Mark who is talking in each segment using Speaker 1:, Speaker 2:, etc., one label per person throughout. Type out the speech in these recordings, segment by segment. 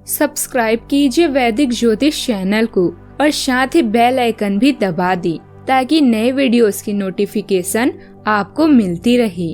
Speaker 1: Subscribe कीजिए वैदिक ज्योतिष चैनल को और साथ ही बेल आइकन भी दबा दी ताकि नए वीडियोस की नोटिफिकेशन आपको मिलती रहे।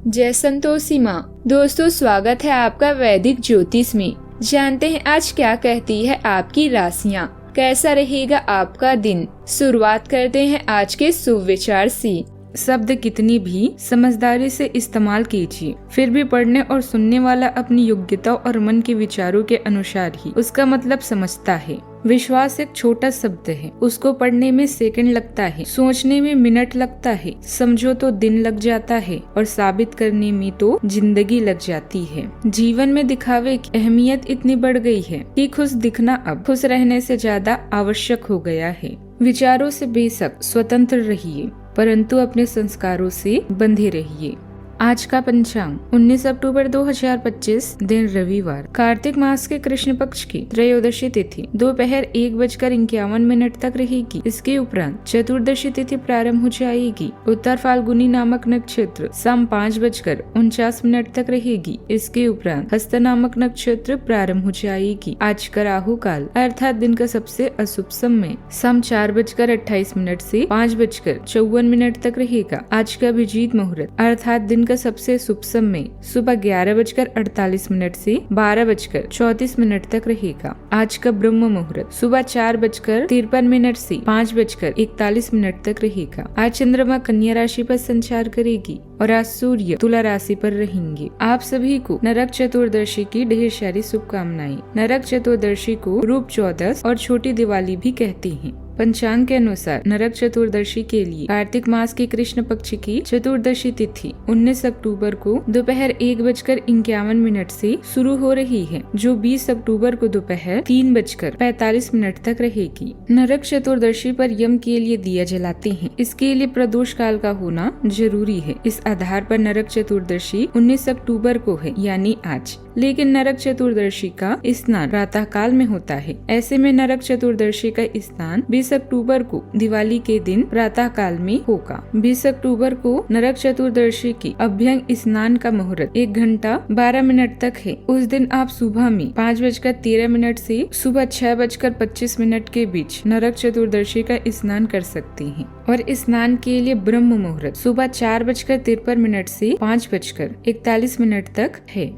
Speaker 1: जय संतोषी माँ। दोस्तों, स्वागत है आपका वैदिक ज्योतिष में। जानते हैं आज क्या कहती है आपकी राशियाँ, कैसा रहेगा आपका दिन। शुरुआत करते हैं आज के शुभ विचार से। शब्द कितनी भी समझदारी से इस्तेमाल कीजिए, फिर भी पढ़ने और सुनने वाला अपनी योग्यता और मन के विचारों के अनुसार ही उसका मतलब समझता है। विश्वास एक छोटा शब्द है, उसको पढ़ने में सेकंड लगता है, सोचने में मिनट लगता है, समझो तो दिन लग जाता है और साबित करने में तो जिंदगी लग जाती है। जीवन में दिखावे की अहमियत इतनी बढ़ गई है कि खुश दिखना अब खुश रहने से ज्यादा आवश्यक हो गया है। विचारों से बेशक स्वतंत्र रहिए, परंतु अपने संस्कारों से बंधे रहिए। आज का पंचांग 19 अक्टूबर 2025, दिन रविवार, कार्तिक मास के कृष्ण पक्ष की त्रयोदशी तिथि दोपहर 1:51 तक रहेगी। इसके उपरांत चतुर्दशी तिथि प्रारंभ हो जाएगी। उत्तर फाल्गुनी नामक नक्षत्र शाम 5:49 तक रहेगी। इसके उपरांत हस्त नामक नक्षत्र प्रारंभ हो जाएगी। आज का राहु काल अर्थात दिन का सबसे अशुभ समय शाम 4:28 से 5:54 तक रहेगा। आज का अभिजीत मुहूर्त अर्थात दिन का सबसे शुभ समय सुबह 11:48 से 12:34 तक रहेगा। आज का ब्रह्म मुहूर्त सुबह 4:53 से 5:41 तक रहेगा। आज चंद्रमा कन्या राशि पर संचार करेगी और आज सूर्य तुला राशि पर रहेंगे। आप सभी को नरक चतुर्दशी की ढेर सारी शुभकामनाएं। नरक चतुर्दशी को रूप चौदस और छोटी दिवाली भी कहते हैं। पंचांग के अनुसार नरक चतुर्दशी के लिए कार्तिक मास की कृष्ण पक्ष की चतुर्दशी तिथि 19 अक्टूबर को दोपहर 1:51 से शुरू हो रही है, जो 20 अक्टूबर को दोपहर 3:45 तक रहेगी। नरक चतुर्दशी पर यम के लिए दिया जलाते हैं, इसके लिए प्रदोष काल का होना जरूरी है। इस आधार पर नरक चतुर्दशी 19 अक्टूबर को है, यानी आज। लेकिन नरक चतुर्दशी का स्नान प्रातः काल में होता है। ऐसे में नरक चतुर्दशी का स्नान 20 अक्टूबर को दिवाली के दिन प्रातः काल में होगा। 20 अक्टूबर को नरक चतुर्दशी की अभ्यंग स्नान का मुहूर्त 1:12 तक है। उस दिन आप सुबह में 5:13 से सुबह 6:25 के बीच नरक चतुर्दशी का स्नान कर सकते हैं। और स्नान के लिए ब्रह्म मुहूर्त सुबह 4:53 से 5:41 तक है।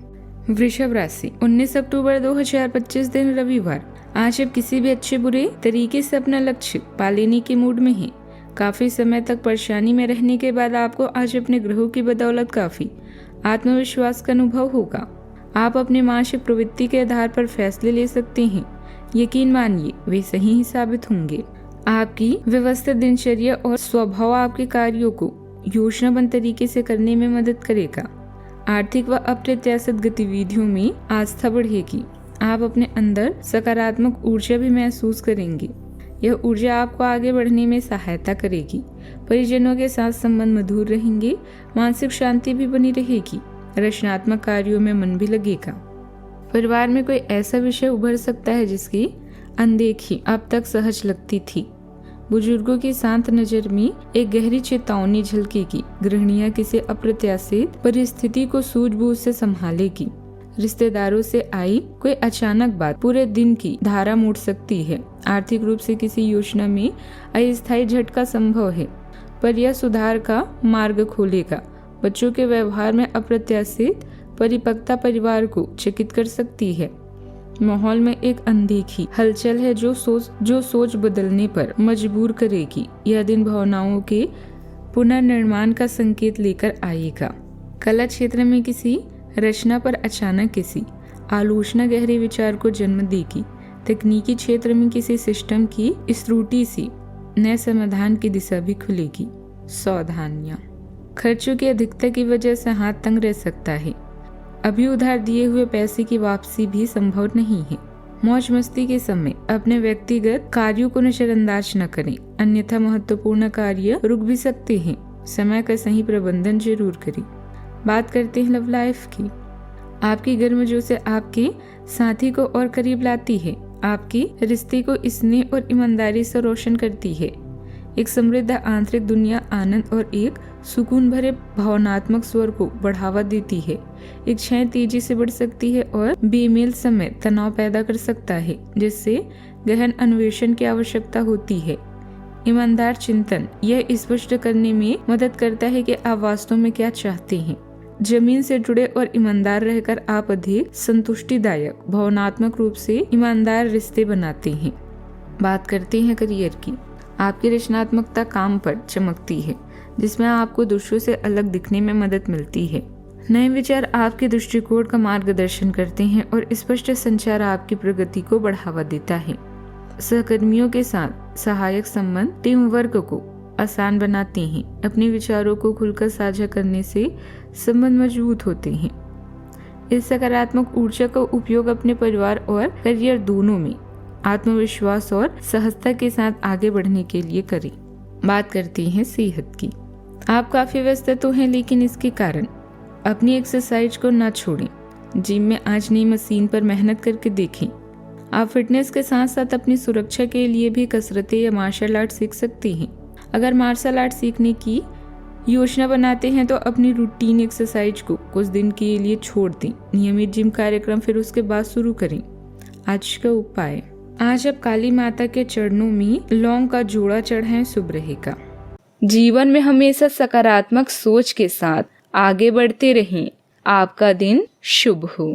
Speaker 1: वृषभ राशि 19 अक्टूबर 2025, दिन रविवार। आज आप किसी भी अच्छे बुरे तरीके से अपना लक्ष्य पा लेने के मूड में हैं। काफी समय तक परेशानी में रहने के बाद आपको आज अपने ग्रहों की बदौलत काफी आत्मविश्वास का अनुभव होगा। आप अपने मानसिक प्रवृत्ति के आधार पर फैसले ले सकते हैं। यकीन मानिए वे सही ही साबित होंगे। आपकी व्यवस्थित दिनचर्या और स्वभाव आपके कार्यों को योजनाबद्ध तरीके से करने में मदद करेगा। आर्थिक व अप्रत्याशित गतिविधियों में आस्था बढ़ेगी। आप अपने अंदर सकारात्मक ऊर्जा भी महसूस करेंगे। यह ऊर्जा आपको आगे बढ़ने में सहायता करेगी। परिजनों के साथ संबंध मधुर रहेंगे। मानसिक शांति भी बनी रहेगी। रचनात्मक कार्यों में मन भी लगेगा। परिवार में कोई ऐसा विषय उभर सकता है जिसकी अनदेखी अब तक सहज लगती थी। बुजुर्गों की शांत नजर में एक गहरी चेतावनी झलकेगी। गृहिणियां किसी अप्रत्याशित परिस्थिति को सूझबूझ से संभालेगी। रिश्तेदारों से आई कोई अचानक बात पूरे दिन की धारा मोड़ सकती है। आर्थिक रूप से किसी योजना में अस्थायी झटका संभव है, पर यह सुधार का मार्ग खोलेगा। बच्चों के व्यवहार में अप्रत्याशित परिपक्वता परिवार को चकित कर सकती है। माहौल में एक अनदेखी हलचल है जो सोच बदलने पर मजबूर करेगी। यह दिन भावनाओं के पुनर्निर्माण का संकेत लेकर आएगा। कला क्षेत्र में किसी रचना पर अचानक किसी आलोचना गहरे विचार को जन्म देगी। तकनीकी क्षेत्र में किसी सिस्टम की त्रुटि से नए समाधान की दिशा भी खुलेगी। सावधानियां, खर्चों की अधिकता की वजह से हाथ तंग रह सकता है। अभी उधार दिए हुए पैसे की वापसी भी संभव नहीं है। मौज मस्ती के समय अपने व्यक्तिगत कार्यों को नजरअंदाज न करें, अन्यथा महत्वपूर्ण कार्य रुक भी सकते हैं। समय का सही प्रबंधन जरूर करें। बात करते हैं लव लाइफ की। आपकी गर्मजोशी आपके साथी को और करीब लाती है। आपकी रिश्ते को स्नेह और ईमानदारी से रोशन करती है। एक समृद्ध आंतरिक दुनिया आनंद और एक सुकून भरे भावनात्मक स्वर को बढ़ावा देती है। एक क्षय तेजी से बढ़ सकती है और बेमेल समय तनाव पैदा कर सकता है, जिससे गहन अन्वेषण की आवश्यकता होती है। ईमानदार चिंतन यह स्पष्ट करने में मदद करता है कि आप वास्तव में क्या चाहते हैं। जमीन से जुड़े और ईमानदार रहकर आप अधिक संतुष्टिदायक, भावनात्मक रूप से ईमानदार रिश्ते बनाते हैं। बात करते हैं करियर की। आपकी रचनात्मकता काम पर चमकती है, जिसमें आपको दूसरों से अलग दिखने में मदद मिलती है। नए विचार आपके दृष्टिकोण का मार्गदर्शन करते हैं और स्पष्ट संचार आपकी प्रगति को बढ़ावा देता है। सहकर्मियों के साथ सहायक संबंध टीम वर्क को आसान बनाते हैं। अपने विचारों को खुलकर साझा करने से संबंध मजबूत होते हैं। इस सकारात्मक ऊर्जा का उपयोग अपने परिवार और करियर दोनों में आत्मविश्वास और सहजता के साथ आगे बढ़ने के लिए करें। बात करते हैं सेहत की। आप काफी व्यस्त तो हैं, लेकिन इसके कारण अपनी एक्सरसाइज को ना छोड़ें। जिम में आज नई मशीन पर मेहनत करके देखें। आप फिटनेस के साथ साथ अपनी सुरक्षा के लिए भी कसरतें या मार्शल आर्ट सीख सकते हैं। अगर मार्शल आर्ट सीखने की योजना बनाते हैं तो अपनी रूटीन एक्सरसाइज को कुछ दिन के लिए छोड़ दें। नियमित जिम कार्यक्रम फिर उसके बाद शुरू करें। आज का उपाय, आज आप काली माता के चरणों में लौंग का जोड़ा चढ़ाएं, शुभ रहेगा। जीवन में हमेशा सकारात्मक सोच के साथ आगे बढ़ते रहें। आपका दिन शुभ हो।